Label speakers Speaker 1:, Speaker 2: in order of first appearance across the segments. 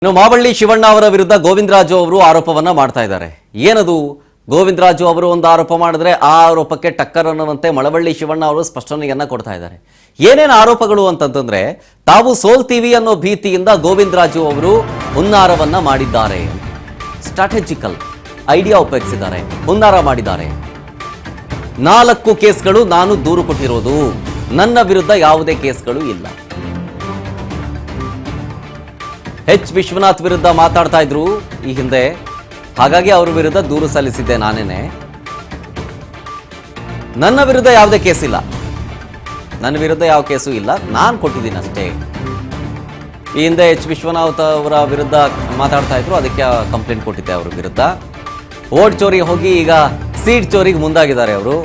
Speaker 1: ಇನ್ನು ಮಾವಳ್ಳಿ ಶಿವಣ್ಣ ಅವರ ವಿರುದ್ಧ ಗೋವಿಂದರಾಜು ಅವರು ಆರೋಪವನ್ನ ಮಾಡ್ತಾ ಇದ್ದಾರೆ. ಏನದು? ಗೋವಿಂದರಾಜು ಅವರು ಒಂದು ಆರೋಪ ಮಾಡಿದ್ರೆ ಆ ಆರೋಪಕ್ಕೆ ಟಕ್ಕರ್ ಅನ್ನುವಂತೆ ಮಳವಳ್ಳಿ ಶಿವಣ್ಣ ಅವರು ಸ್ಪಷ್ಟನೆಯನ್ನ ಕೊಡ್ತಾ ಇದ್ದಾರೆ. ಏನೇನು ಆರೋಪಗಳು ಅಂತಂದ್ರೆ, ತಾವು ಸೋಲ್ತೀವಿ ಅನ್ನೋ ಭೀತಿಯಿಂದ ಗೋವಿಂದರಾಜು ಅವರು ಹುನ್ನಾರವನ್ನ ಮಾಡಿದ್ದಾರೆ. ಸ್ಟ್ರಾಟಜಿಕಲ್ ಐಡಿಯಾ ಉಪಯೋಗಿಸಿದ್ದಾರೆ, ಹುನ್ನಾರ ಮಾಡಿದ್ದಾರೆ. 4 ಕೇಸ್ಗಳು ನಾನು ದೂರು ಕೊಟ್ಟಿರೋದು, ನನ್ನ ವಿರುದ್ಧ ಯಾವುದೇ ಕೇಸ್ಗಳು ಇಲ್ಲ. ಎಚ್ ವಿಶ್ವನಾಥ್ ವಿರುದ್ಧ ಮಾತಾಡ್ತಾ ಇದ್ರು ಈ ಹಿಂದೆ, ಹಾಗಾಗಿ ಅವರ ವಿರುದ್ಧ ದೂರು ಸಲ್ಲಿಸಿದ್ದೆ ನಾನೇನೆ. ನನ್ನ ವಿರುದ್ಧ ಯಾವುದೇ ಕೇಸ್ ಇಲ್ಲ, ನನ್ನ ವಿರುದ್ಧ ಯಾವ ಕೇಸು ಇಲ್ಲ, ನಾನು ಕೊಟ್ಟಿದ್ದೀನಿ ಅಷ್ಟೇ. ಈ ಹಿಂದೆ ಎಚ್ ವಿಶ್ವನಾಥ್ ಅವರ ವಿರುದ್ಧ ಮಾತಾಡ್ತಾ ಇದ್ರು, ಅದಕ್ಕೆ ಕಂಪ್ಲೇಂಟ್ ಕೊಟ್ಟಿದ್ದೆ ಅವ್ರ ವಿರುದ್ಧ. ವೋಟ್ ಚೋರಿಗೆ ಹೋಗಿ ಈಗ ಸೀಟ್ ಚೋರಿಗೆ ಮುಂದಾಗಿದ್ದಾರೆ ಅವರು.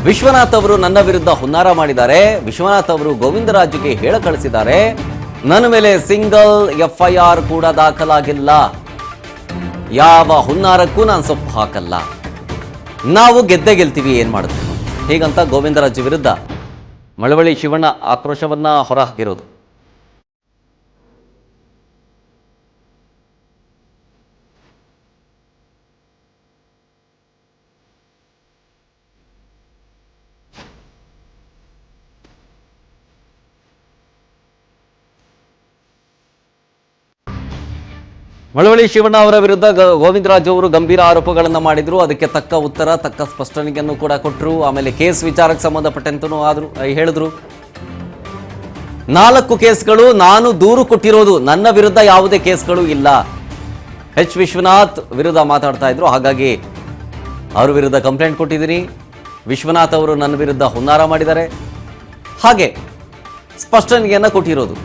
Speaker 1: ವಿಶ್ವನಾಥ್ ಅವರು ನನ್ನ ವಿರುದ್ಧ ಹುನ್ನಾರ ಮಾಡಿದ್ದಾರೆ. ವಿಶ್ವನಾಥ್ ಅವರು ಗೋವಿಂದರಾಜುಗೆ ಹೇಳ ಕಳಿಸಿದ್ದಾರೆ, ನನ್ನ ಮೇಲೆ ಸಿಂಗಲ್ FIR ಕೂಡ ದಾಖಲಾಗಿಲ್ಲ, ಯಾವ ಹುನ್ನಾರಕ್ಕೂ ನಾನು ಸೊಪ್ಪು ಹಾಕಲ್ಲ, ನಾವು ಗೆದ್ದೇ ಗೆಲ್ತೀವಿ, ಏನ್ ಮಾಡಿದ್ರು ಹೀಗಂತ ಗೋವಿಂದರಾಜು ವಿರುದ್ಧ ಮಳವಳ್ಳಿ ಶಿವಣ್ಣ ಆಕ್ರೋಶವನ್ನ ಹೊರಹಾಕಿರೋದು. ಮಳವಳ್ಳಿ ಶಿವಣ್ಣ ಅವರ ವಿರುದ್ಧ ಗೋವಿಂದರಾಜು ಅವರು ಗಂಭೀರ ಆರೋಪಗಳನ್ನು ಮಾಡಿದ್ರು. ಅದಕ್ಕೆ ತಕ್ಕ ಉತ್ತರ, ತಕ್ಕ ಸ್ಪಷ್ಟನೆಯನ್ನು ಕೂಡ ಕೊಟ್ಟರು. ಆಮೇಲೆ ಕೇಸ್ ವಿಚಾರಕ್ಕೆ ಸಂಬಂಧಪಟ್ಟಂತೂ ಹೇಳಿದ್ರು, 4 ಕೇಸ್ಗಳು ನಾನು ದೂರು ಕೊಟ್ಟಿರೋದು, ನನ್ನ ವಿರುದ್ಧ ಯಾವುದೇ ಕೇಸ್ಗಳು ಇಲ್ಲ. ಎಚ್ ವಿಶ್ವನಾಥ್ ವಿರುದ್ಧ ಮಾತಾಡ್ತಾ ಇದ್ರು, ಹಾಗಾಗಿ ಅವ್ರ ವಿರುದ್ಧ ಕಂಪ್ಲೇಂಟ್ ಕೊಟ್ಟಿದ್ದೀನಿ. ವಿಶ್ವನಾಥ್ ಅವರು ನನ್ನ ವಿರುದ್ಧ ಹುನ್ನಾರ ಮಾಡಿದ್ದಾರೆ, ಹಾಗೆ ಸ್ಪಷ್ಟನೆಯನ್ನ ಕೊಟ್ಟಿರೋದು.